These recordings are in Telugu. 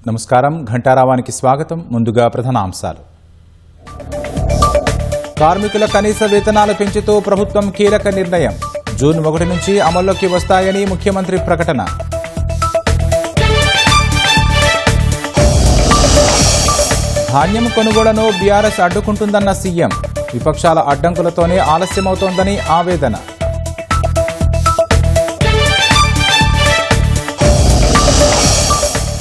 నమస్కారం. ఘంటారావానికి స్వాగతం. ముందుగా ప్రధానాంశాలు. కార్మికుల కనీస వేతనాలు పెంచుతూ ప్రభుత్వం కీలక నిర్ణయం. జూన్ 1 నుంచి అమల్లోకి వస్తాయని ముఖ్యమంత్రి ప్రకటన. ధాన్యం కొనుగోలును బీఆర్ఎస్ అడ్డుకుంటుందన్న సీఎం. విపక్షాల అడ్డంకులతోనే ఆలస్యమవుతోందని ఆవేదన.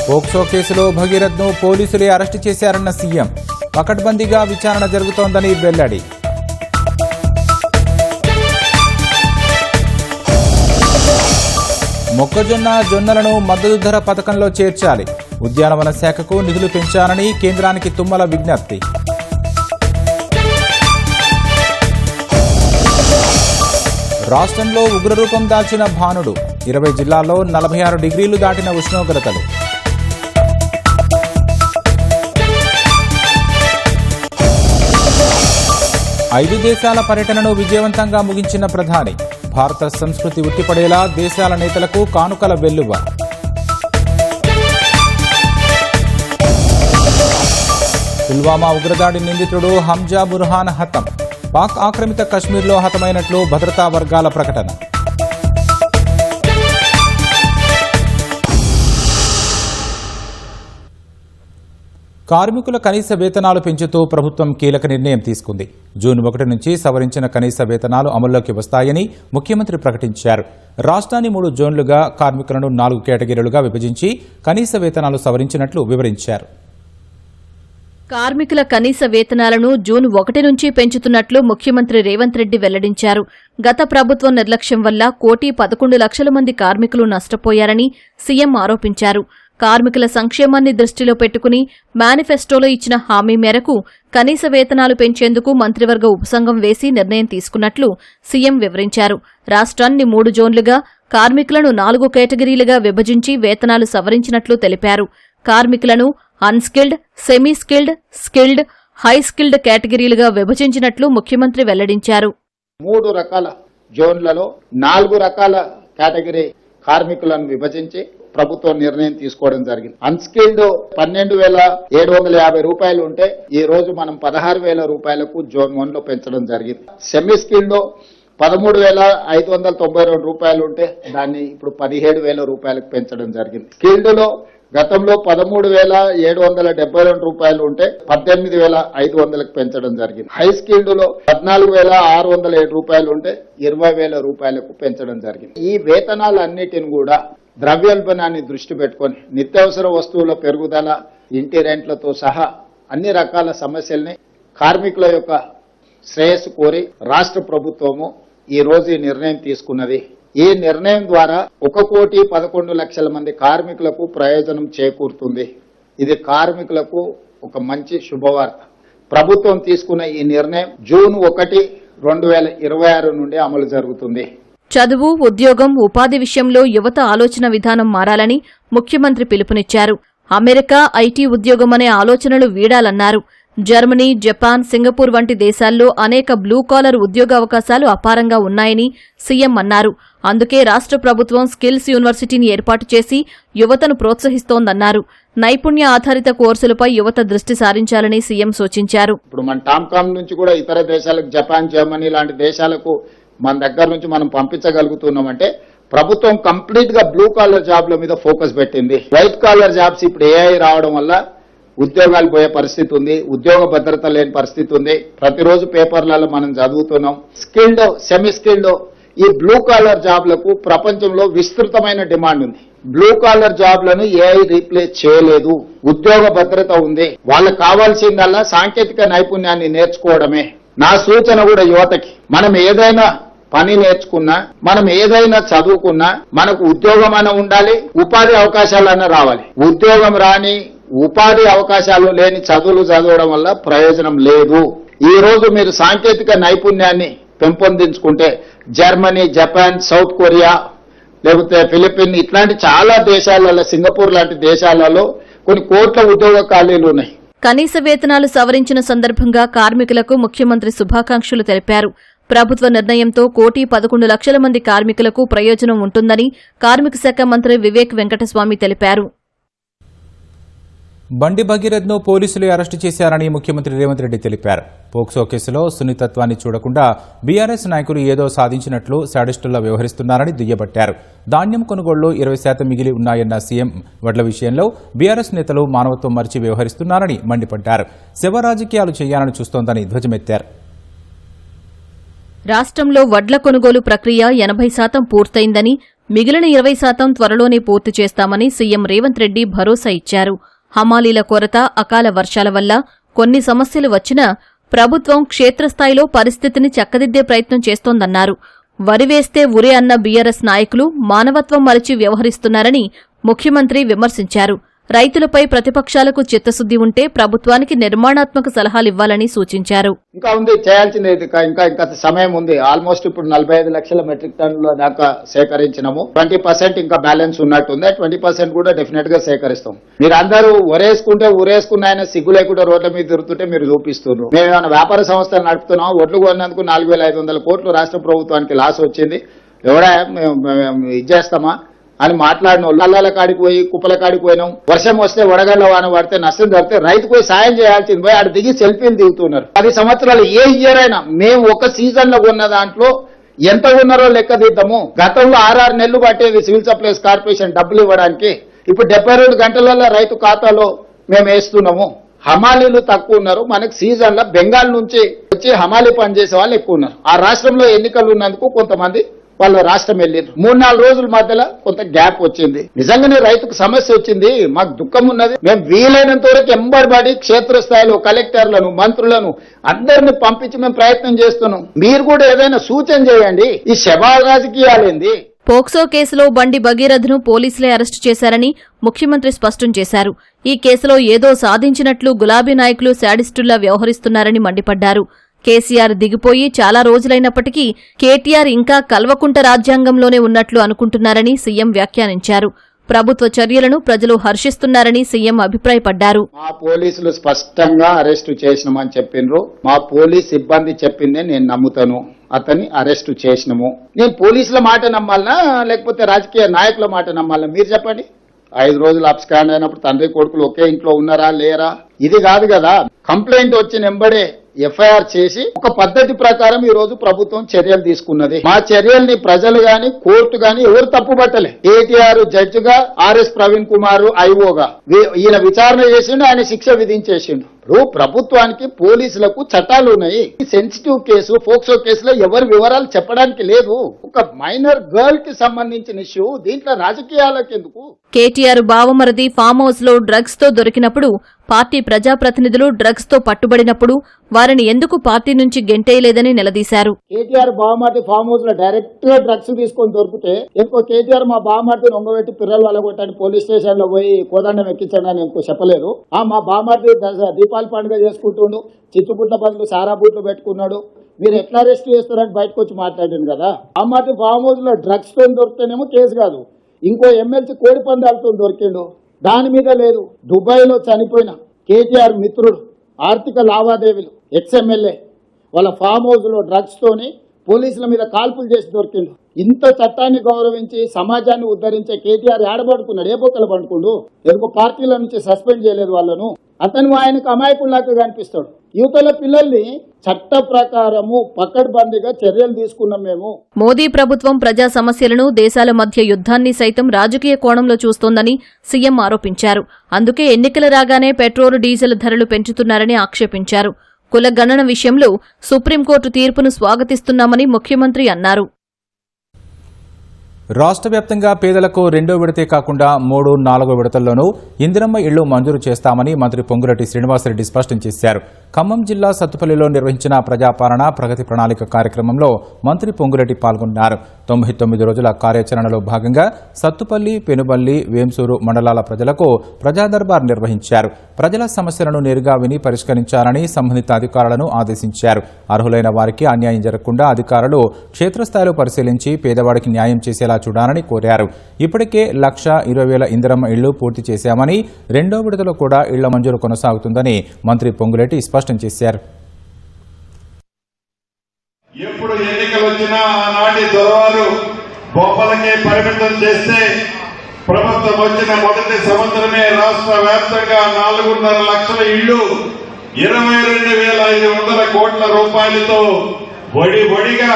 పోక్సో కేసులో భగీరథ్ను పోలీసులే అరెస్టు చేశారన్న సీఎం. పకడ్బందీగా విచారణ జరుగుతోందని వెల్లడి. మొక్కజొన్న జొన్నలను మద్దతు ధర పథకంలో చేర్చాలి. ఉద్యానవన శాఖకు నిధులు పెంచాలని కేంద్రానికి తుమ్మల విజ్ఞప్తి. రాష్ట్రంలో ఉగ్రరూపం దాల్చిన భానుడు. 20 జిల్లాల్లో 46 డిగ్రీలు దాటిన ఉష్ణోగ్రతలు. ఐదు దేశాల పర్యటనను విజయవంతంగా ముగించిన ప్రధాని. భారత సంస్కృతి ఉట్టిపడేలా దేశాల నేతలకు కానుకల వెల్లువ. పుల్వామా ఉగ్రదాడి నిందితుడు హంజా బుర్హాన్ హతం. పాక్ ఆక్రమిత కశ్మీర్లో హతమైనట్లు భద్రతా వర్గాల ప్రకటన. కార్మికుల కనీస వేతనాలు పెంచుతూ ప్రభుత్వం కీలక నిర్ణయం తీసుకుంది. జూన్ 1 నుంచి సవరించిన కనీస వేతనాలు అమల్లోకి వస్తాయని ముఖ్యమంత్రి ప్రకటించారు. రాష్ట్రాన్ని 3 జోన్లుగా, కార్మికులను 4 కేటగిరీలుగా విభజించి కనీస వేతనాలు సవరించినట్లు వివరించారు. కార్మికుల కనీస వేతనాలను జూన్ 1 నుంచి పెంచుతున్నట్లు ముఖ్యమంత్రి రేవంత్ రెడ్డి వెల్లడించారు. గత ప్రభుత్వం నిర్లక్ష్యం వల్ల 1,11,00,000 మంది కార్మికులు నష్టపోయారని సీఎం ఆరోపించారు. కార్మికుల సంక్షేమాన్ని దృష్టిలో పెట్టుకుని మేనిఫెస్టోలో ఇచ్చిన హామీ మేరకు కనీస వేతనాలు పెంచేందుకు మంత్రివర్గ ఉపసంఘం వేసి నిర్ణయం తీసుకున్నట్లు సీఎం వివరించారు. రాష్ట్రాన్ని 3 జోన్లుగా, కార్మికులను 4 కేటగిరీలుగా విభజించి వేతనాలు సవరించినట్లు తెలిపారు. కార్మికులను unskilled, semi skilled, skilled, high skilled కేటగిరీలుగా విభజించినట్లు ముఖ్యమంత్రి వెల్లడించారు. 3 రకాల జోన్లలో 4 రకాల కేటగిరీ కార్మికులను విభజించి ప్రభుత్వం నిర్ణయం తీసుకోవడం జరిగింది. అన్స్కిల్డ్ 12,750 రూపాయలు ఉంటే ఈ రోజు మనం 16,000 రూపాయలకు జోన్ 1 లో పెంచడం జరిగింది. సెమీ స్కిల్డ్ 13,592 రూపాయలు ఉంటే దాన్ని ఇప్పుడు 17,000 రూపాయలకు పెంచడం జరిగింది. స్కిల్డ్ లో గతంలో 13,772 రూపాయలు ఉంటే 18,500కు పెంచడం జరిగింది. హై స్కిల్డ్ లో 14,607 రూపాయలు ఉంటే 20,000 రూపాయలకు పెంచడం జరిగింది. ఈ వేతనాలన్నిటిని కూడా ద్రవ్యోల్బణాన్ని దృష్టి పెట్టుకుని నిత్యావసర వస్తువుల పెరుగుదల, ఇంటి రెంట్లతో సహా అన్ని రకాల సమస్యల్ని కార్మికుల యొక్క శ్రేయస్సు కోరి రాష్ట్ర ప్రభుత్వము ఈ రోజు ఈ నిర్ణయం తీసుకున్నది. ఈ నిర్ణయం ద్వారా 1,11,00,000 మంది కార్మికులకు ప్రయోజనం చేకూరుతుంది. ఇది కార్మికులకు ఒక మంచి శుభవార్త. ప్రభుత్వం తీసుకున్న ఈ నిర్ణయం జూన్ 1, 2026 నుండి అమలు జరుగుతుంది. చదువు, ఉద్యోగం, ఉపాధి విషయంలో యువత ఆలోచన విధానం మారాలని ముఖ్యమంత్రి పిలుపునిచ్చారు. అమెరికా ఐటీ ఉద్యోగం అనే ఆలోచనలు వీడాలన్నారు. జర్మనీ, జపాన్, సింగపూర్ వంటి దేశాల్లో అనేక బ్లూ కాలర్ ఉద్యోగ అవకాశాలు అపారంగా ఉన్నాయని సీఎం అన్నారు. అందుకే రాష్ట్ర ప్రభుత్వం స్కిల్స్ యూనివర్సిటీని ఏర్పాటు చేసి యువతను ప్రోత్సహిస్తోందన్నారు. నైపుణ్య ఆధారిత కోర్సులపై యువత దృష్టి సారించాలని సీఎం సూచించారు. ఇప్పుడు మన టామ్కామ్ నుంచి కూడా ఇతర దేశాలకు, జపాన్, జర్మనీ లాంటి దేశాలకు మన దగ్గర నుంచి మనం పంపించగలుగుతున్నామంటే ప్రభుత్వం కంప్లీట్ గా బ్లూ కాలర్ జాబ్ల మీద ఫోకస్ పెట్టింది. వైట్ కాలర్ జాబ్స్ ఇప్పుడు ఏఐ రావడం వల్ల ఉద్యోగాలు పోయే పరిస్థితి ఉంది, ఉద్యోగ భద్రత లేని పరిస్థితి ఉంది. ప్రతిరోజు పేపర్లలో మనం చదువుతున్నాం. స్కిల్డ్, సెమీ స్కిల్డ్ ఈ బ్లూ కాలర్ జాబ్లకు ప్రపంచంలో విస్తృతమైన డిమాండ్ ఉంది. బ్లూ కాలర్ జాబ్లను ఏఐ రీప్లేస్ చేయలేదు. ఉద్యోగ భద్రత ఉంది. వాళ్ళకు కావాల్సిందల్లా సాంకేతిక నైపుణ్యాన్ని నేర్చుకోవడమే. నా సూచన కూడా యువతకి, మనం ఏదైనా పని నేర్చుకున్నా, మనం ఏదైనా చదువుకున్నా మనకు ఉద్యోగం అన్న ఉండాలి, ఉపాధి అవకాశాలన్నా రావాలి. ఉద్యోగం రాని, ఉపాధి అవకాశాలు లేని చదువులు చదవడం వల్ల ప్రయోజనం లేదు. ఈ రోజు మీరు సాంకేతిక నైపుణ్యాన్ని పెంపొందించుకుంటే జర్మనీ, జపాన్, సౌత్ కొరియా, లేకపోతే ఫిలిపిన్ ఇట్లాంటి చాలా దేశాలలో, సింగపూర్ లాంటి దేశాలలో కొన్ని కోట్ల ఉద్యోగ ఖాళీలు ఉన్నాయి. కనీస వేతనాలు సవరించిన సందర్భంగా కార్మికులకు ముఖ్యమంత్రి శుభాకాంక్షలు తెలిపారు. ప్రభుత్వ నిర్ణయంతో 1,11,00,000 మంది కార్మికులకు ప్రయోజనం ఉంటుందని కార్మిక శాఖ మంత్రి వివేక్ వెంకటస్వామి తెలిపారు. బండి భగీరథ్ను పోలీసులు అరెస్టు చేశారని ముఖ్యమంత్రి రేవంత్ రెడ్డి తెలిపారు. పోక్సో కేసులో సున్నితత్వాన్ని చూడకుండా బీఆర్ఎస్ నాయకులు ఏదో సాధించినట్లు శాడిస్టుల్లా వ్యవహరిస్తున్నారని దుయ్యబట్టారు. ధాన్యం కొనుగోళ్లు 20% మిగిలి ఉన్నాయన్న సీఎం వడ్ల విషయంలో బీఆర్ఎస్ నేతలు మానవత్వం మరిచి వ్యవహరిస్తున్నారని మండిపడ్డారు. శవ రాజకీయాలు చేయాలని చూస్తోందని ధ్వజమెత్తారు. రాష్ట్రంలో వడ్ల కొనుగోలు ప్రక్రియ 80% పూర్తయిందని, మిగిలిన 20% త్వరలోనే పూర్తి చేస్తామని సీఎం రేవంత్ రెడ్డి భరోసా ఇచ్చారు. హమాలీల కొరత, అకాల వర్షాల వల్ల కొన్ని సమస్యలు వచ్చినా ప్రభుత్వం క్షేత్రస్థాయిలో పరిస్థితిని చక్కదిద్దే ప్రయత్నం చేస్తోందన్నారు. వరి వేస్తే ఉరే అన్న బీఆర్ఎస్ నాయకులు మానవత్వం మరిచి వ్యవహరిస్తున్నారని ముఖ్యమంత్రి విమర్శించారు. రైతులపై ప్రతిపక్షాలకు చిత్తశుద్ది ఉంటే ప్రభుత్వానికి నిర్మాణాత్మక సలహాలివ్వాలని సూచించారు. ఇంకా ఉంది చేయాల్సింది, ఇంకా సమయం ఉంది. ఆల్మోస్ట్ ఇప్పుడు 45 లక్షల మెట్రిక్ టన్నుల దాకా సేకరించినాము. 20% ఇంకా బ్యాలెన్స్ ఉన్నట్టుంది. 20% కూడా డెఫినెట్ గా సేకరిస్తాం. మీరు అందరూ ఉరేసుకున్నాయన సిగ్గు లేకుండా రోడ్ల మీద తిరుగుతుంటే మీరు చూపిస్తున్నారు. మేము ఏమైనా వ్యాపార సంస్థలు నడుపుతున్నాం. ఒడ్లు కొన్నందుకు 4,500 కోట్లు రాష్ట్ర ప్రభుత్వానికి లాస్ వచ్చింది. ఎవడా ఇది చేస్తామా అని మాట్లాడిన వాళ్ళు కాడికి పోయి కుప్పల కాడికి పోయినాం. వర్షం వస్తే వడగళ్ళ వాన పడితే నష్టం జరిగితే రైతు పోయి సాయం చేయాల్సింది పోయి ఆడ దిగి సెల్ఫీలు దిగుతున్నారు. 10 సంవత్సరాలు ఏ ఇయర్ అయినా మేము ఒక సీజన్ లో ఉన్న దాంట్లో ఎంత ఉన్నారో లెక్క తీద్దాము. గతంలో 6 నెలలు పట్టేది సివిల్ సప్లైస్ కార్పొరేషన్ డబ్బులు ఇవ్వడానికి. ఇప్పుడు 72 గంటలలో రైతు ఖాతాలో మేము వేస్తున్నాము. హమాలీలు తక్కువ ఉన్నారు. మనకి సీజన్ లో బెంగాల్ నుంచి వచ్చి హమాలీ పని చేసే వాళ్ళు ఎక్కువ ఉన్నారు. ఆ రాష్ట్రంలో ఎన్నికలు ఉన్నందుకు కొంతమంది వాళ్ళ రాష్ట్రం వెళ్ళారు. 3-4 రోజుల మధ్యలో కొంత గ్యాప్ వచ్చింది. నిజంగానే రైతుకు సమస్య వచ్చింది. మాకు దుఃఖం ఉన్నది. మేము వీలైనంత వరకు ఎంబడిపడి క్షేత్రస్థాయిలో కలెక్టర్లను, మంత్రులను అందరిని పంపించి మేము ప్రయత్నం చేస్తున్నాం. మీరు కూడా ఏదైనా సూచన చేయండి. ఈ శవాల రాజకీయాలేంది? పోక్సో కేసులో బండి భగీరథ్ను పోలీసులే అరెస్టు చేశారని ముఖ్యమంత్రి స్పష్టం చేశారు. ఈ కేసులో ఏదో సాధించినట్లు గులాబీ నాయకులు శాడిస్టుల్లా వ్యవహరిస్తున్నారని మండిపడ్డారు. కేసీఆర్ దిగిపోయి చాలా రోజులైనప్పటికీ కేటీఆర్ ఇంకా కల్వకుంట రాజ్యాంగంలోనే ఉన్నట్లు అనుకుంటున్నారని సీఎం వ్యాఖ్యానించారు. ప్రభుత్వ చర్యలను ప్రజలు హర్షిస్తున్నారని సీఎం అభిప్రాయపడ్డారు. మా పోలీసులు స్పష్టంగా అరెస్టు చేసినామని చెప్పిండ్రు. మా పోలీస్ సిబ్బంది చెప్పిందే నేను నమ్ముతాను. అతన్ని అరెస్టు చేసినాము. నేను పోలీసుల మాట నమ్మాలనా లేకపోతే రాజకీయ నాయకుల మాట నమ్మాలనా మీరు చెప్పండి. 5 రోజులు అబ్స్కాండ్ అయినప్పుడు తండ్రి కొడుకులు ఒకే ఇంట్లో ఉన్నారా లేరా? ఇది కాదు కదా. కంప్లైంట్ వచ్చిన వెంబడే ఎఫ్ఐఆర్ చేసి ఒక పద్ధతి ప్రకారం ఈ రోజు ప్రభుత్వం చర్యలు తీసుకున్నది. మా చర్యల్ని ప్రజలు గాని కోర్టు గాని ఎవరు తప్పుపట్టలే. కేటీఆర్ జడ్జిగా, ఆర్ఎస్ ప్రవీణ్ కుమార్ ఐఓగా ఈయన విచారణ చేసిండు, ఆయన శిక్ష విధించేసిండు. ప్రభుత్వానికి పోలీసులకు చట్టాలు ఉన్నాయి. సెన్సిటివ్ కేసు పోక్సో కేసులో ఎవరి వివరాలు చెప్పడానికి లేదు. ఒక మైనర్ గర్ల్ కి సంబంధించిన ఇష్యూ, దీంట్లో రాజకీయాలకు ఎందుకు? కేటీఆర్ బావమరిది ఫామ్ హౌస్ లో డ్రగ్స్ తో దొరికినప్పుడు, పార్టీ ప్రజాప్రతినిధులు డ్రగ్స్ తో పట్టుబడినప్పుడు వారిని ఎందుకు పార్టీ నుంచి గెంటేయలేదని నిలదీశారు. కేటీఆర్ బావమరిది ఫామ్ హౌస్ లో డైరెక్ట్ గా డ్రగ్స్ తీసుకొని దొరికితే ఎందుకో కేటీఆర్ మా బావమరిదిని ఒంగబెట్టి పిల్లలు వాళ్ళగొట్టని పోలీస్ స్టేషన్ లో పోయి కోదండం ఎక్కించండి అని ఎందుకో చెప్పలేదు. మా బావమరిది దీపావళి పండుగ చేసుకుంటుండు, చిచ్చుపుట్ల బదులు సారా బూట్లు పెట్టుకున్నాడు. మీరు ఎట్లా అరెస్ట్ చేస్తారని బయటకు వచ్చి మాట్లాడాను కదా. బావమరిది ఫామ్ హౌస్ లో డ్రగ్స్ తో దొరికితేనేమో కేసు కాదు. ఇంకో ఎమ్మెల్సీ కోడి పందాలతో దొరికిండు, దాని మీద లేదు. దుబాయ్ లో చనిపోయిన కేటీఆర్ మిత్రుడు ఆర్థిక లావాదేవీలు ఎక్స్ఎమ్మెల్యే వాళ్ళ ఫామ్ హౌస్ లో డ్రగ్స్ తోని పోలీసుల మీద కాల్పులు చేసి దొరికిండు. ఇంత చట్టాన్ని గౌరవించి సమాజాన్ని ఉద్ధరించే కేటీఆర్ ఏడబడుకున్నాడు. ఏ బొక్కలు పండుకుండు? ఎందుకో పార్టీల నుంచి సస్పెండ్ చేయలేదు వాళ్ళను. అతను ఆయనకు అమాయకుల్లాగా కనిపిస్తాడు. యువతల పిల్లల్ని చట్ట ప్రకారము పకడ్బందీగా చర్యలు తీసుకున్నాం మేము. మోదీ ప్రభుత్వం ప్రజా సమస్యలను, దేశాల మధ్య యుద్ధాన్ని సైతం రాజకీయ కోణంలో చూస్తోందని సీఎం ఆరోపించారు. అందుకే ఎన్నికలు రాగానే పెట్రోల్, డీజిల్ ధరలు పెంచుతున్నారని ఆక్షేపించారు. కుల గణన విషయంలో సుప్రీంకోర్టు తీర్పును స్వాగతిస్తున్నామని ముఖ్యమంత్రి అన్నారు. రాష్ట్ర వ్యాప్తంగా పేదలకు 2వ విడతే కాకుండా 3, 4 విడతల్లోనూ ఇందిరమ్మ ఇళ్లు మంజూరు చేస్తామని మంత్రి పొంగులేటి శ్రీనివాసరెడ్డి స్పష్టం చేశారు. ఖమ్మం జిల్లా సత్తుపల్లిలో నిర్వహించిన ప్రజాపాలన ప్రగతి ప్రణాళిక కార్యక్రమంలో మంత్రి పొంగులేటి పాల్గొన్నారు. 99 రోజుల కార్యాచరణలో భాగంగా సత్తుపల్లి, పెనుబల్లి, వేంసూరు మండలాల ప్రజలకు ప్రజా దర్బార్ నిర్వహించారు. ప్రజల సమస్యలను నేరుగా విని పరిష్కరించాలని సంబంధిత అధికారులను ఆదేశించారు. అర్హులైన వారికి అన్యాయం జరగకుండా అధికారులు క్షేత్రస్థాయిలో పరిశీలించి పేదవాడికి న్యాయం చేసేలా చూడాలని కోరారు. ఇప్పటికే 1,20,000 ఇందిరమ్మ ఇళ్లు పూర్తి చేశామని, 2వ విడతలో కూడా ఇళ్ల మంజూరు కొనసాగుతుందని మంత్రి పొంగులేటి స్పష్టం చేశారు. ఎప్పుడు ఎన్నికలు వచ్చినా ఆనాటి దొరవారు బొమ్మలకే పరిమితం చేస్తే ప్రభుత్వం వచ్చిన మొదటి సంవత్సరమే రాష్ట్ర వ్యాప్తంగా 4.5 లక్షల ఇళ్లు 22,500 కోట్ల రూపాయలతో వడిగా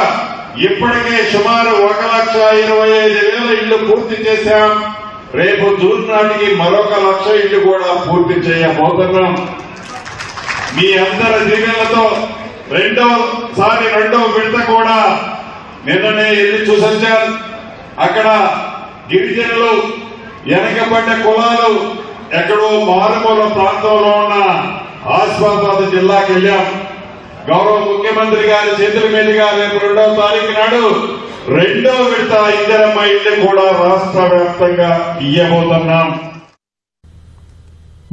ఇప్పటికే సుమారు 1,25,000 ఇళ్లు పూర్తి చేశాం. రేపు జూన్ నాటికి మరొక 1,00,000 ఇళ్లు కూడా పూర్తి చేయబోతున్నాం. మీ అందరి దీవెనలతో రెండో విడత కూడా నిన్ననే వెళ్ళి చూసొచ్చారు. అక్కడ గిరిజనులు, వెనకబడ్డ కులాలు ఎక్కడో మారుమూల ప్రాంతంలో ఉన్న ఆసిఫాబాద్ జిల్లాకి వెళ్ళాం. గౌరవ ముఖ్యమంత్రి గారి చేతుల మీదుగా రేపు 2వ తారీఖు నాడు రెండో విడత ఇందిరమ్మ ఇళ్లు కూడా రాష్ట్ర వ్యాప్తంగా ఇయ్యబోతున్నాం.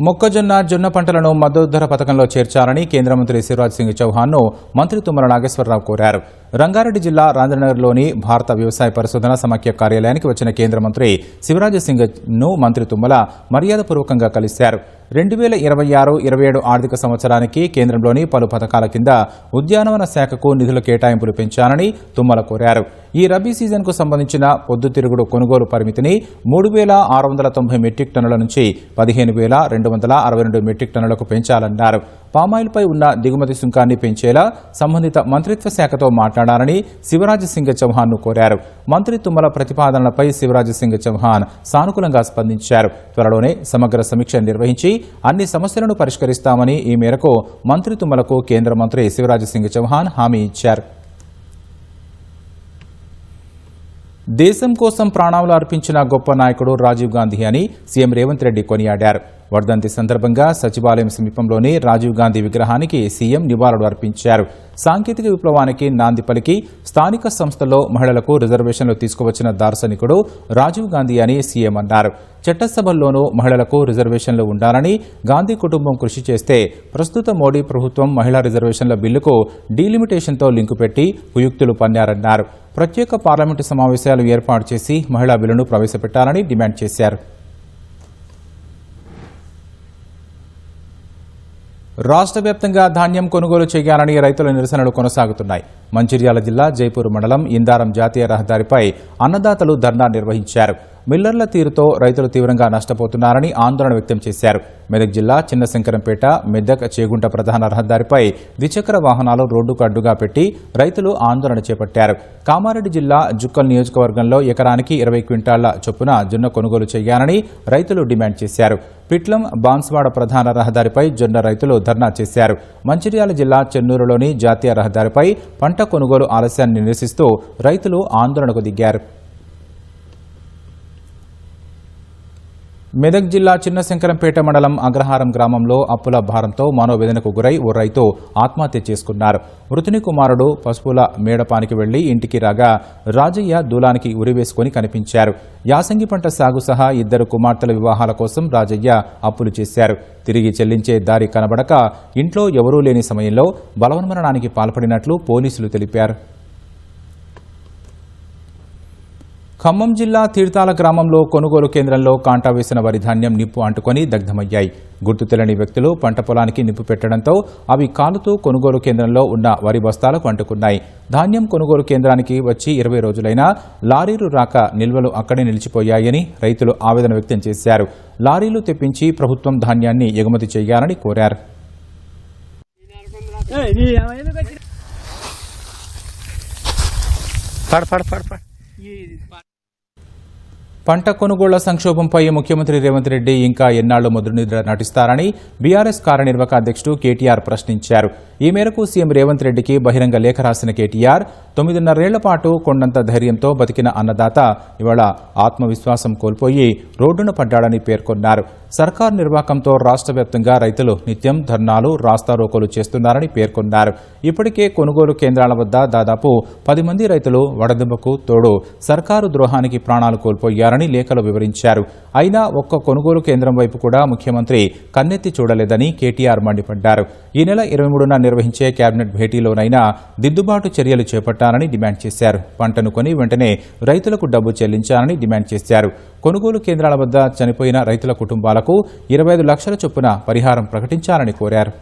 మొక్కజొన్న, జొన్న పంటలను మద్దతు ధర పథకంలో చేర్చాలని కేంద్ర మంత్రి శివరాజ్ సింగ్ చౌహాన్ను మంత్రి తుమ్మల నాగేశ్వరరావు కోరారు. రంగారెడ్డి జిల్లా రాంజనగర్లోని భారత వ్యవసాయ పరిశోధన సమాఖ్య కార్యాలయానికి వచ్చిన కేంద్ర మంత్రి శివరాజ్ సింగ్ను మంత్రి తుమ్మల మర్యాదపూర్వకంగా కలిశారు. 2026-27 ఆర్థిక సంవత్సరానికి కేంద్రంలోని పలు పథకాల కింద ఉద్యానవన శాఖకు నిధుల కేటాయింపులు పెంచాలని తుమ్మల కోరారు. ఈ రబీ సీజన్కు సంబంధించిన పొద్దుతిరుగుడు కొనుగోలు పరిమితిని 3,690 మెట్రిక్ టన్నుల నుంచి 15,262 మెట్రిక్ టన్నులకు పెంచాలన్నారు. పామాయిల్పై ఉన్న దిగుమతి సుంకాన్ని పెంచేలా సంబంధిత మంత్రిత్వ శాఖతో మాట్లాడాలని శివరాజ్ సింగ్ చౌహాన్ను కోరారు. మంత్రి తుమ్మల ప్రతిపాదనలపై శివరాజ్ సింగ్ చౌహాన్ సానుకూలంగా స్పందించారు. త్వరలోనే సమగ్ర సమీక్ష నిర్వహించి అన్ని సమస్యలను పరిష్కరిస్తామని ఈ మేరకు మంత్రి తుమ్మలకు కేంద్ర మంత్రి శివరాజ్ సింగ్ చౌహాన్ హామీ ఇచ్చారు. దేశం కోసం ప్రాణాలు అర్పించిన గొప్ప నాయకుడు రాజీవ్ గాంధీ అని సీఎం రేవంత్ రెడ్డి కొనియాడారు. వర్ధంతి సందర్భంగా సచివాలయం సమీపంలోని రాజీవ్ గాంధీ విగ్రహానికి సీఎం నివాళులు అర్పించారు. సాంకేతిక విప్లవానికి నాంది పలికి స్థానిక సంస్థల్లో మహిళలకు రిజర్వేషన్లు తీసుకువచ్చిన దార్శనికుడు రాజీవ్ గాంధీ అని సీఎం అన్నారు. చట్టసభల్లోనూ మహిళలకు రిజర్వేషన్లు ఉండాలని గాంధీ కుటుంబం కృషి చేస్తే ప్రస్తుత మోడీ ప్రభుత్వం మహిళా రిజర్వేషన్ల బిల్లుకు డీలిమిటేషన్తో లింకు పెట్టి కుయుక్తులు పన్నారన్నారు. ప్రత్యేక పార్లమెంటు సమావేశాలు ఏర్పాటు చేసి మహిళా బిల్లును ప్రవేశపెట్టాలని డిమాండ్ చేశారు. రాష్ట్ర వ్యాప్తంగా ధాన్యం కొనుగోలు చేయాలని రైతుల నిరసనలు కొనసాగుతున్నాయి. మంచిర్యాల జిల్లా జైపూర్ మండలం ఇందారం జాతీయ రహదారిపై అన్నదాతలు ధర్నా నిర్వహించారు. మిల్లర్ల తీరుతో రైతులు తీవ్రంగా నష్టపోతున్నారని ఆందోళన వ్యక్తం చేశారు. మెదక్ జిల్లా చిన్నశంకరంపేట మెదక్ చేగుంట ప్రధాన రహదారిపై ద్విచక్ర వాహనాలు రోడ్డుకు అడ్డుగా పెట్టి రైతులు ఆందోళన చేపట్టారు. కామారెడ్డి జిల్లా జుక్కల్ నియోజకవర్గంలో ఎకరానికి 20 క్వింటాళ్ల చొప్పున జొన్న కొనుగోలు చేయాలని రైతులు డిమాండ్ చేశారు. పిట్లం బాన్స్వాడ ప్రధాన రహదారిపై జొన్న రైతులు ధర్నా చేశారు. మంచిర్యాల జిల్లా చెన్నూరులోని జాతీయ రహదారిపై పంట కొనుగోలు ఆలస్యాన్ని నిరసిస్తూ రైతులు ఆందోళనకు దిగారు. మెదక్ జిల్లా చిన్నశంకరంపేట మండలం అగ్రహారం గ్రామంలో అప్పుల భారంతో మనోవేదనకు గురై ఓ రైతు ఆత్మహత్య చేసుకున్నారు. మృతుని కుమారుడు పసుపుల మేడపానికి వెళ్లి ఇంటికి రాగా రాజయ్య దూలానికి ఉరివేసుకుని కనిపించారు. యాసంగి పంట సాగు సహా 2 కుమార్తెల వివాహాల కోసం రాజయ్య అప్పులు చేశారు. తిరిగి చెల్లించే దారి కనబడక ఇంట్లో ఎవరూ లేని సమయంలో బలవన్మరణానికి పాల్పడినట్లు పోలీసులు తెలిపారు. ఖమ్మం జిల్లా తీర్థాల గ్రామంలో కొనుగోలు కేంద్రంలో కాంటా వేసిన వరి ధాన్యం నిప్పు అంటుకొని దగ్ధమయ్యాయి. గుర్తు తెలియని వ్యక్తులు పంట పొలానికి నిప్పు పెట్టడంతో అవి కాలుతూ కొనుగోలు కేంద్రంలో ఉన్న వరి బస్తాలకు అంటుకున్నాయి. ధాన్యం కొనుగోలు కేంద్రానికి వచ్చి 20 రోజులైనా లారీలు రాక నిల్వలు అక్కడే నిలిచిపోయాయని రైతులు ఆవేదన వ్యక్తం చేశారు. లారీలు తెప్పించి ప్రభుత్వం ధాన్యాన్ని ఎగుమతి చేయాలని కోరారు. పంట కొనుగోళ్ల సంక్షోభంపై ముఖ్యమంత్రి రేవంత్ రెడ్డి ఇంకా ఎన్నాళ్లు ముద్రనిద్ర నటిస్తారని బీఆర్ఎస్ కార్యనిర్వాహక అధ్యక్షుడు కేటీఆర్ ప్రశ్నించారు. ఈ మేరకు సీఎం రేవంత్ రెడ్డికి బహిరంగ లేఖ రాసిన కేటీఆర్ 9.5 పాటు కొండంత ధైర్యంతో బతికిన అన్నదాత ఇవాళ ఆత్మవిశ్వాసం కోల్పోయి రోడ్డున పడ్డాడని పేర్కొన్నారు. సర్కార్ నిర్వాహకంతో రాష్ట్ర వ్యాప్తంగా రైతులు నిత్యం ధర్నాలు, రాస్తారోకోలు చేస్తున్నారని పేర్కొన్నారు. ఇప్పటికే కొనుగోలు కేంద్రాల వద్ద దాదాపు 10 మంది రైతులు వడదెబ్బకు తోడు సర్కారు ద్రోహానికి ప్రాణాలు కోల్పోయారని లేఖలో వివరించారు. అయినా ఒక్క కొనుగోలు కేంద్రం వైపు కూడా ముఖ్యమంత్రి కన్నెత్తి చూడలేదని కేటీఆర్ మండిపడ్డారు. ఈ నెల 23న నిర్వహించే కేబినెట్ భేటీలోనైనా దిద్దుబాటు చర్యలు చేపట్టాలని డిమాండ్ చేశారు. పంటను కొని వెంటనే రైతులకు డబ్బు చెల్లించాలని డిమాండ్ చేశారు. కొనుగోలు కేంద్రాల వద్ద చనిపోయిన రైతుల కుటుంబాలకు 25 లక్షల చొప్పున పరిహారం ప్రకటించాలని కోరారు.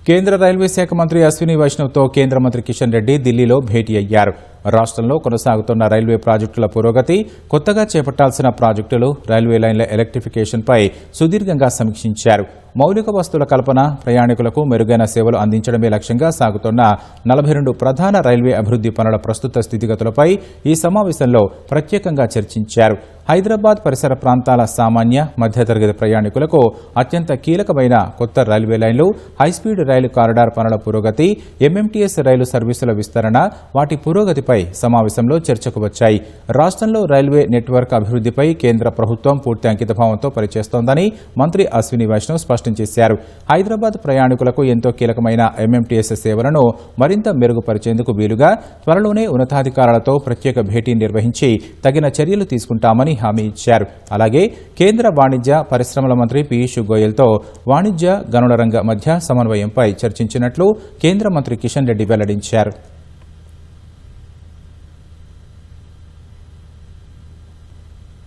కేంద్ర రైల్వే శాఖ మంత్రి అశ్విని వైష్ణవ్తో కేంద్ర మంత్రి కిషన్ రెడ్డి ఢిల్లీలో భేటీ అయ్యారు. రాష్ట్రంలో కొనసాగుతున్న రైల్వే ప్రాజెక్టుల పురోగతి, కొత్తగా చేపట్టాల్సిన ప్రాజెక్టులు, రైల్వే లైన్ల ఎలక్ట్రిఫికేషన్పై సుదీర్ఘంగా సమీక్షించారు. మౌలిక వస్తువుల కల్పన, ప్రయాణికులకు మెరుగైన సేవలు అందించడమే లక్ష్యంగా సాగుతున్న 42 ప్రధాన రైల్వే అభివృద్ధి పనుల ప్రస్తుత స్థితిగతులపై ఈ సమావేశంలో ప్రత్యేకంగా చర్చించారు. హైదరాబాద్ పరిసర ప్రాంతాల సామాన్య, మధ్యతరగతి ప్రయాణికులకు అత్యంత కీలకమైన కొత్త రైల్వే లైన్లు, హైస్పీడ్ రైలు కారిడార్ పనుల పురోగతి, ఎంఎంటీఎస్ రైలు సర్వీసుల విస్తరణ, వాటి పురోగతిపై సమావేశంలో చర్చకు వచ్చాయి. రాష్ట్రంలో రైల్వే నెట్వర్క్ అభివృద్ధిపై కేంద్ర ప్రభుత్వం పూర్తి అంకితభావంతో పనిచేస్తోందని మంత్రి అశ్విని వైష్ణవ్ స్పష్టం చేశారు. హైదరాబాద్ ప్రయాణికులకు ఎంతో కీలకమైన ఎంఎంటీఎస్ సేవలను మరింత మెరుగుపరిచేందుకు వీలుగా త్వరలోనే ఉన్నతాధికారులతో ప్రత్యేక భేటీ నిర్వహించి తగిన చర్యలు తీసుకుంటామని హామీ ఇచ్చారు. అలాగే కేంద్ర వాణిజ్య పరిశ్రమల మంత్రి పీయూష్ గోయల్తో వాణిజ్య గనుల రంగ మధ్య సమన్వయంపై చర్చించినట్లు కేంద్ర మంత్రి కిషన్ రెడ్డి వెల్లడించారు.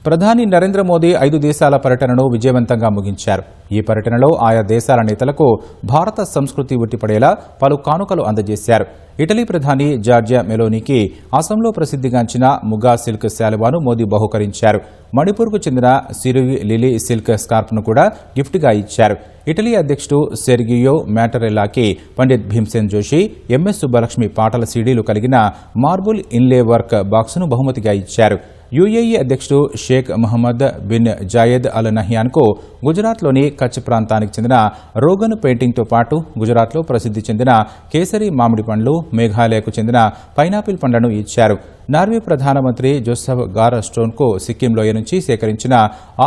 ప్రధాని నరేంద్ర మోదీ 5 దేశాల పర్యటనను విజయవంతంగా ముగించారు. ఈ పర్యటనలో ఆయా దేశాల నేతలకు భారత సంస్కృతి ఉట్టిపడేలా పలు కానుకలు అందజేశారు. ఇటలీ ప్రధాని జార్జియా మెలోనీకి అసోంలో ప్రసిద్ధిగాంచిన ముగా సిల్క్ శాలువాను మోదీ బహుకరించారు. మణిపూర్కు చెందిన సిరుగి లిలీ సిల్క్ స్కార్ప్ను కూడా గిఫ్ట్గా ఇచ్చారు. ఇటలీ అధ్యక్షుడు సెర్గియో మ్యాటరెల్లాకి పండిత్ భీమ్సేన్ జోషి, ఎంఎస్ సుబ్బలక్ష్మి పాటల సీడీలు కలిగిన మార్బుల్ ఇన్లే వర్క్ బాక్సును బహుమతిగా ఇచ్చారు. యుఏఈ అధ్యక్షుడు షేక్ మహమ్మద్ బిన్ జాయద్ అల్ నహ్యాన్కు గుజరాత్లోని కచ్ ప్రాంతానికి చెందిన రోగన్ పెయింటింగ్తో పాటు గుజరాత్లో ప్రసిద్ధి చెందిన కేసరి మామిడి పండ్లు, మేఘాలయకు చెందిన పైనాపిల్ పండ్లను ఇచ్చారు. నార్వే ప్రధానమంత్రి జోసెఫ్ గార్ స్టోన్కు సిక్కిం లోయ నుంచి సేకరించిన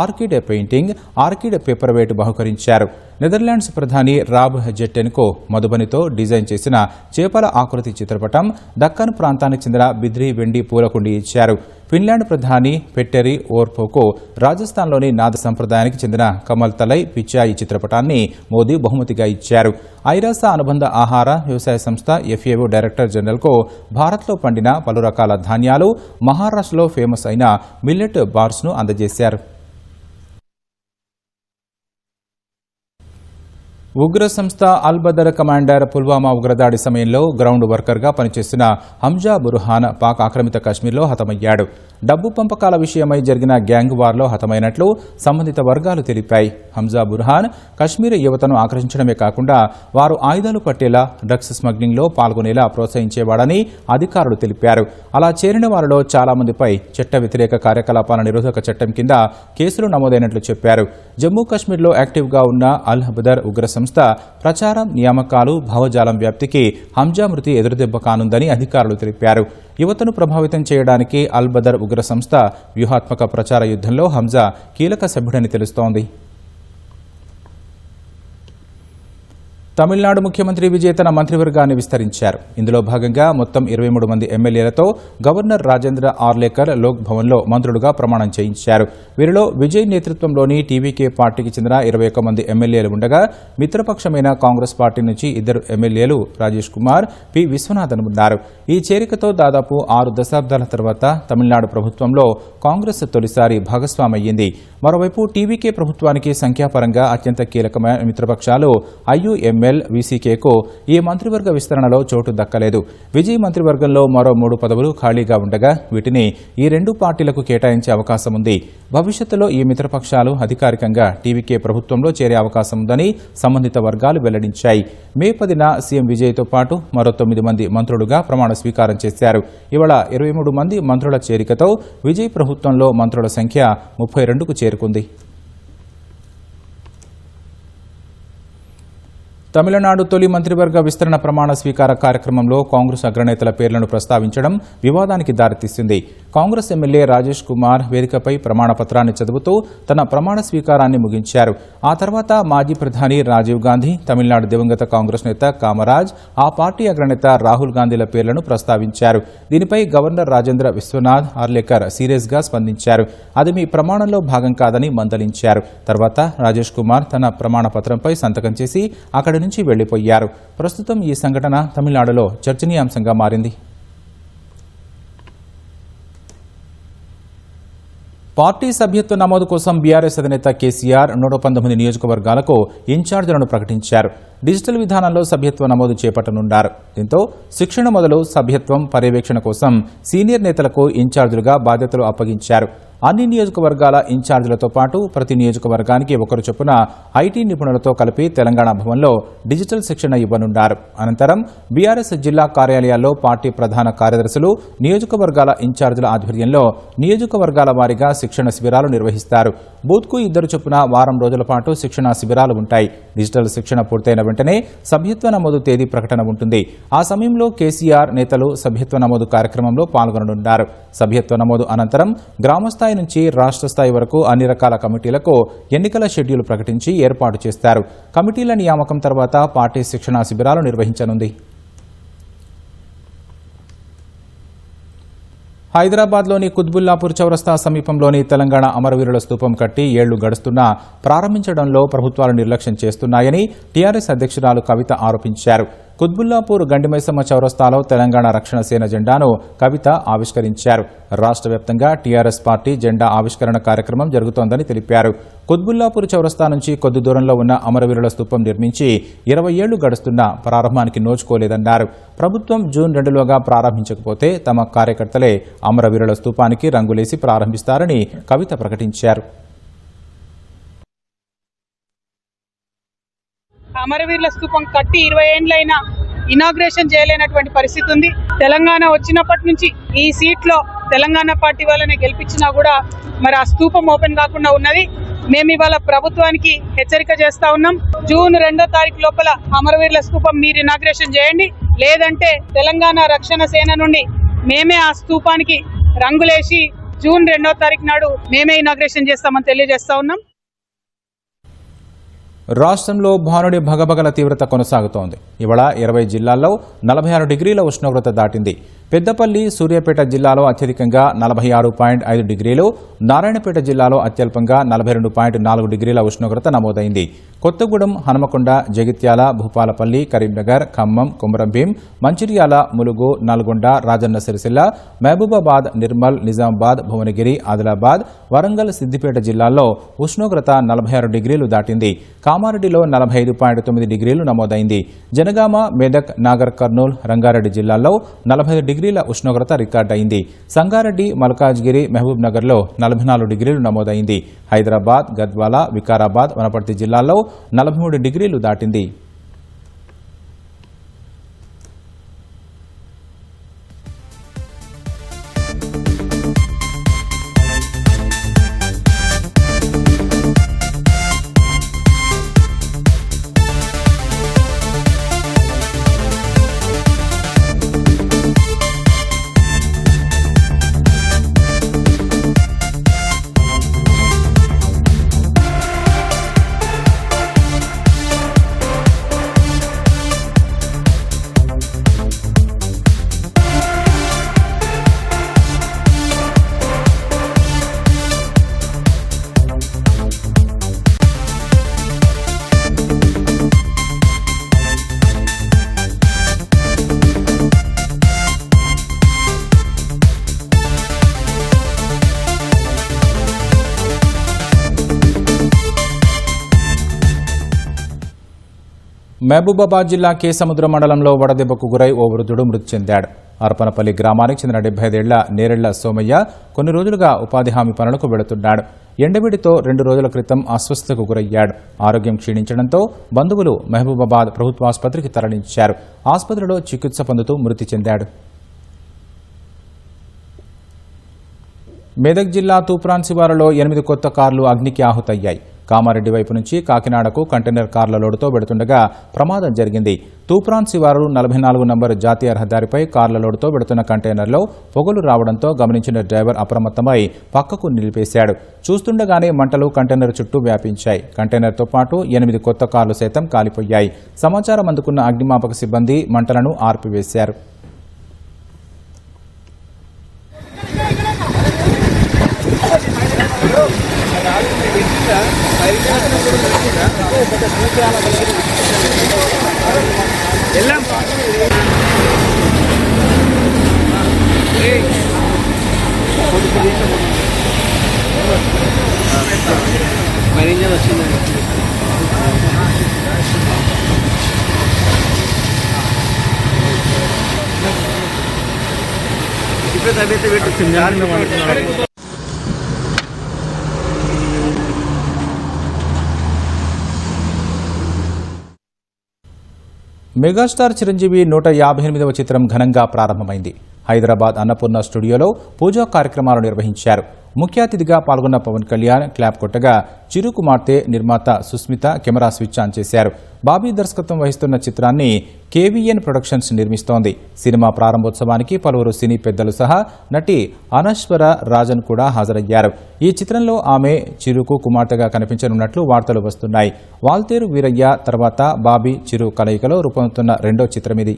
orchid painting, orchid paper weight బహుకరించారు. నెదర్లాండ్స్ ప్రధాని రాబ్ జెట్టెన్కు మధుబనితో డిజైన్ చేసిన చేపల ఆకృతి చిత్రపటం, దక్కన్ ప్రాంతానికి చెందిన బిద్రీ వెండి పూలకుండి ఇచ్చారు. ఫిన్లాండ్ ప్రధాని పెట్టెరి ఓర్పోకు రాజస్థాన్లోని నాద సంప్రదాయానికి చెందిన కమల్ తలై పిచ్చాయి చిత్రపటాన్ని మోదీ బహుమతిగా ఇచ్చారు. ఐరాస అనుబంధ ఆహార వ్యవసాయ సంస్థ ఎఫ్ఏఓ డైరెక్టర్ జనరల్కు భారత్లో పండిన పలు రకాల ధాన్యాలు, మహారాష్ట్రలో ఫేమస్ అయిన మిల్లెట్ బార్స్ను అందజేశారు. ఉగ్ర సంస్థ అల్ బదర్ కమాండర్ పుల్వామా ఉగ్రదాడి సమయంలో గ్రౌండ్ వర్కర్గా పనిచేసిన హంజా బుర్హాన్ పాక్ ఆక్రమిత కశ్మీర్లో హతమయ్యాడు. డబ్బు పంపకాల విషయమై జరిగిన గ్యాంగ్ వార్లో హతమైనట్లు సంబంధిత వర్గాలు తెలిపాయి. హంజా బుర్హాన్ కశ్మీర్ యువతను ఆకర్షించడమే కాకుండా వారు ఆయుధాలు పట్టేలా, డ్రగ్స్ స్మగ్లింగ్లో పాల్గొనేలా ప్రోత్సహించేవాడని అధికారులు తెలిపారు. అలా చేరిన వారిలో చాలా మందిపై చట్ట వ్యతిరేక కార్యకలాపాల నిరోధక చట్టం కింద కేసులు నమోదైనట్లు చెప్పారు. జమ్మూ కశ్మీర్లో యాక్టివ్గా ఉన్న అల్ బదర్ ఉగ్ర సంస్థ ప్రచారం, నియామకాలు, భావజాలం వ్యాప్తికి హంజా మృతి ఎదురుదెబ్బ కానుందని అధికారులు తెలిపారు. యువతను ప్రభావితం చేయడానికి అల్ బదర్ ఉగ్ర సంస్థ వ్యూహాత్మక ప్రచార యుద్ధంలో హంజా కీలక సభ్యుడని తెలుస్తోంది. తమిళనాడు ముఖ్యమంత్రి విజయ్ తన మంత్రివర్గాన్ని విస్తరించారు. ఇందులో భాగంగా మొత్తం 23 మంది ఎమ్మెల్యేలతో గవర్నర్ రాజేంద్ర ఆర్లేకర్ లోక్ భవన్లో మంత్రులుగా ప్రమాణం చేయించారు. వీరిలో విజయ్ నేతృత్వంలోని టీవీకే పార్టీకి చెందిన 21 మంది ఎమ్మెల్యేలు ఉండగా, మిత్రపక్షమైన కాంగ్రెస్ పార్టీ నుంచి 2 ఎమ్మెల్యేలు రాజేష్ కుమార్, పి విశ్వనాథన్ ఉన్నారు. ఈ చేరికతో దాదాపు 6 దశాబ్దాల తర్వాత తమిళనాడు ప్రభుత్వంలో కాంగ్రెస్ తొలిసారి భాగస్వామయ్యింది. మరోవైపు టీవీకే ప్రభుత్వానికి సంఖ్యాపరంగా అత్యంత కీలకమైన మిత్రపక్షాలు ఐయుఎంఎల్, వీసీకేకు ఈ మంత్రివర్గ విస్తరణలో చోటు దక్కలేదు. విజయ్ మంత్రివర్గంలో మరో 3 పదవులు ఖాళీగా ఉండగా వీటిని ఈ 2 పార్టీలకు కేటాయించే అవకాశం ఉంది. భవిష్యత్తులో ఈ మిత్రపక్షాలు అధికారికంగా టీవీకే ప్రభుత్వంలో చేరే అవకాశం ఉందని సంబంధిత వర్గాలు వెల్లడించాయి. మే 10న సీఎం విజయ్తో పాటు మరో 9 మంది మంత్రులుగా ప్రమాణ స్వీకారం చేశారు. ఇవాళ 23 మంది మంత్రుల చేరికతో విజయ్ ప్రభుత్వంలో మంత్రుల సంఖ్య 32కు చేరుకుంది. తమిళనాడు తొలి మంత్రివర్గ విస్తరణ ప్రమాణ స్వీకార కార్యక్రమంలో కాంగ్రెస్ అగ్రనేతల పేర్లను ప్రస్తావించడం వివాదానికి దారితీసింది. కాంగ్రెస్ ఎమ్మెల్యే రాజేష్ కుమార్ వేదికపై ప్రమాణ పత్రాన్ని చదువుతూ తన ప్రమాణ స్వీకారాన్ని ముగించారు. ఆ తర్వాత మాజీ ప్రధాని రాజీవ్ గాంధీ, తమిళనాడు దివంగత కాంగ్రెస్ నేత కామరాజ్, ఆ పార్టీ అగ్రనేత రాహుల్ గాంధీల పేర్లను ప్రస్తావించారు. దీనిపై గవర్నర్ రాజేంద్ర విశ్వనాథ్ ఆర్లేకర్ సీరియస్గా స్పందించారు. అది మీ ప్రమాణంలో భాగం కాదని మందలించారు. తర్వాత రాజేష్ కుమార్ తన ప్రమాణ పత్రంపై సంతకం చేసి అక్కడి నుంచి వెళ్లిపోయారు. ప్రస్తుతం ఈ సంఘటన తమిళనాడులో చర్చనీయాంశంగా మారింది. పార్టీ సభ్యత్వ నమోదు కోసం బీఆర్ఎస్ అధినేత కేసీఆర్ 119 నియోజకవర్గాలకు ఇన్ఛార్జీలను ప్రకటించారు. డిజిటల్ విధానంలో సభ్యత్వ నమోదు చేపట్టనున్నారు. దీంతో శిక్షణ మొదలు సభ్యత్వం పర్యవేక్షణ కోసం సీనియర్ నేతలకు ఇన్ఛార్జీలుగా బాధ్యతలు అప్పగించారు. అన్ని నియోజకవర్గాల ఇన్ఛార్జీలతో పాటు ప్రతి నియోజకవర్గానికి ఒకరు చొప్పున ఐటీ నిపుణులతో కలిపి తెలంగాణ భవన్లో డిజిటల్ శిక్షణ ఇవ్వనున్నారు. అనంతరం బీఆర్ఎస్ జిల్లా కార్యాలయాల్లో పార్టీ ప్రధాన కార్యదర్శులు నియోజకవర్గాల ఇన్ఛార్జీల ఆధ్వర్యంలో నియోజకవర్గాల వారీగా శిక్షణ శిబిరాలు నిర్వహిస్తారు. బూత్కు 2 చొప్పున వారం రోజుల పాటు శిక్షణ శిబిరాలు ఉంటాయి. డిజిటల్ శిక్షణ పూర్తయిన వెంటనే సభ్యత్వ నమోదు తేదీ ప్రకటన ఉంటుంది. ఆ సమయంలో కేసీఆర్ నేతలు సభ్యత్వ నమోదు కార్యక్రమంలో పాల్గొననున్నారు. సభ్యత్వ నమోదు అనంతరం గ్రామస్థాయి నుంచి రాష్ట్ర స్థాయి వరకు అన్ని రకాల కమిటీలకు ఎన్నికల షెడ్యూల్ ప్రకటించి ఏర్పాటు చేస్తారు. కమిటీల నియామకం తర్వాత పార్టీ శిక్షణా శిబిరాలు నిర్వహించనుంది. హైదరాబాద్లోని కుత్బుల్లాపూర్ చౌరస్తా సమీపంలోని తెలంగాణ అమరవీరుల స్తూపం కట్టి 7 ఏళ్లు గడుస్తున్నా ప్రారంభించడంలో ప్రభుత్వాలు నిర్లక్ష్యం చేస్తున్నాయని టీఆర్ఎస్ అధ్యక్షురాలు కవిత ఆరోపించారు. కుత్బుల్లాపూర్ గండిమైసమ్మ చౌరస్తాలో తెలంగాణ రక్షణ సేన జెండాను కవిత ఆవిష్కరించారు. రాష్ట్ర వ్యాప్తంగా టీఆర్ఎస్ పార్టీ జెండా ఆవిష్కరణ కార్యక్రమం జరుగుతోందని తెలిపారు. కుత్బుల్లాపూర్ చౌరస్తా నుంచి కొద్ది దూరంలో ఉన్న అమరవీరుల స్తూపం నిర్మించి 20 ఏళ్లు గడుస్తున్నా ప్రారంభానికి నోచుకోలేదన్నారు. ప్రభుత్వం జూన్ 2లోగా ప్రారంభించకపోతే తమ కార్యకర్తలే అమరవీరుల స్తూపానికి రంగులేసి ప్రారంభిస్తారని కవిత ప్రకటించారు. అమరవీరుల స్తూపం కట్టి 20 ఏండ్లైనా ఇనాగ్రేషన్ చేయలేనటువంటి పరిస్థితి ఉంది. తెలంగాణ వచ్చినప్పటి నుంచి ఈ సీట్లో తెలంగాణ పార్టీ వాళ్ళని గెలిపించినా కూడా మరి ఆ స్తూపం ఓపెన్ కాకుండా ఉన్నది. మేము ఇవాళ ప్రభుత్వానికి హెచ్చరిక చేస్తా ఉన్నాం. జూన్ 2వ తారీఖు లోపల అమరవీరుల స్తూపం మీరు ఇనాగ్రేషన్ చేయండి, లేదంటే తెలంగాణ రక్షణ సేన నుండి మేమే ఆ స్తూపానికి రంగులేసి జూన్ 2వ తారీఖు నాడు మేమే ఇనాగ్రేషన్ చేస్తామని తెలియజేస్తా ఉన్నాం. రాష్ట్రంలో భానుడి భగభగల తీవ్రత కొనసాగుతోంది. ఇవాళ 20 జిల్లాల్లో 46 డిగ్రీల ఉష్ణోగ్రత దాటింది. పెద్దపల్లి, సూర్యాపేట జిల్లాలో అత్యధికంగా 46.5 డిగ్రీలు, నారాయణపేట జిల్లాలో అత్యల్పంగా 42.4 డిగ్రీల ఉష్ణోగ్రత నమోదైంది. కొత్తగూడెం, హనుమకొండ, జగిత్యాల, భూపాలపల్లి, కరీంనగర్, ఖమ్మం, కొమరంభీం, మంచిర్యాల, ములుగు, నల్గొండ, రాజన్న సిరిసిల్ల, మహబూబాబాద్, నిర్మల్, నిజామాబాద్, భువనగిరి, ఆదిలాబాద్, వరంగల్, సిద్దిపేట జిల్లాల్లో ఉష్ణోగ్రత 46 డిగ్రీలు దాటింది. కామారెడ్డిలో 45.9 డిగ్రీలు నమోదైంది. జనగామ, మెదక్, నాగర్ కర్నూల్, రంగారెడ్డి జిల్లాల్లో 45 డిగ్రీల ఉష్ణోగ్రత రికార్డయింది. సంగారెడ్డి, మల్కాజ్గిరి, మహబూబ్ నగర్లో 44 డిగ్రీలు నమోదైంది. హైదరాబాద్, గద్వాల, వికారాబాద్, వనపర్తి జిల్లాల్లో 43 డిగ్రీలు దాటింది. మహబూబాబాద్ జిల్లా కేసముద్ర మండలంలో వడదెబ్బకు గురై ఓ వృద్ధుడు మృతి చెందాడు. అరపనపల్లి గ్రామానికి చెందిన 75 ఏళ్ల నేరెళ్ల సోమయ్య కొన్ని రోజులుగా ఉపాధి హామీ పనులకు వెళుతున్నాడు. ఎండవేడితో 2 రోజుల క్రితం అస్వస్థతకు గురయ్యాడు. ఆరోగ్యం క్షీణించడంతో బంధువులు మహబూబాబాద్ ప్రభుత్వాసుపత్రికి తరలించారు. ఆసుపత్రిలో చికిత్స పొందుతూ మృతి చెందాడు. మెదక్ జిల్లా తూప్రాన్ శివారులో 8 కొత్త కార్లు అగ్నికి ఆహుతయ్యాయి. కామారెడ్డి వైపు నుంచి కాకినాడకు కంటైనర్ కార్ల లోడుతో వెడుతుండగా ప్రమాదం జరిగింది. తూప్రాన్ శివారు 44 నంబర్ జాతీయ రహదారిపై కార్ల లోడుతో వెడుతున్న కంటైనర్లో పొగలు రావడంతో గమనించిన డ్రైవర్ అప్రమత్తమై పక్కకు నిలిపేశాడు. చూస్తుండగానే మంటలు కంటైనర్ చుట్టూ వ్యాపించాయి. కంటైనర్తో పాటు 8 కొత్త కార్లు సైతం కాలిపోయాయి. సమాచారం అందుకున్న అగ్నిమాపక సిబ్బంది మంటలను ఆర్పివేశారు. నాగేంజల్ వచ్చిందండి. ఇప్పుడు తగ్గితే పెట్టు. మెగాస్టార్ చిరంజీవి 158వ చిత్రం ఘనంగా ప్రారంభమైంది. హైదరాబాద్ అన్నపూర్ణ స్టూడియోలో పూజా కార్యక్రమాలు నిర్వహించారు. ముఖ్య అతిథిగా పాల్గొన్న పవన్ కళ్యాణ్ క్లాప్ కొట్టగా చిరు కుమార్తె నిర్మాత సుస్మిత కెమెరా స్విచ్ ఆన్ చేశారు. బాబీ దర్శకత్వం వహిస్తున్న చిత్రాన్ని కేవీఎన్ ప్రొడక్షన్స్ నిర్మిస్తోంది. సినిమా ప్రారంభోత్సవానికి పలువురు సినీ పెద్దలు సహా నటి అనశ్వర రాజన్ కూడా హాజరయ్యారు. ఈ చిత్రంలో ఆమె చిరుకు కుమార్తెగా కనిపించనున్నట్లు వార్తలు వస్తున్నాయి. వాల్తేరు వీరయ్య తర్వాత బాబీ చిరు కలయికలో రూపొందుతున్న రెండో చిత్రమిది.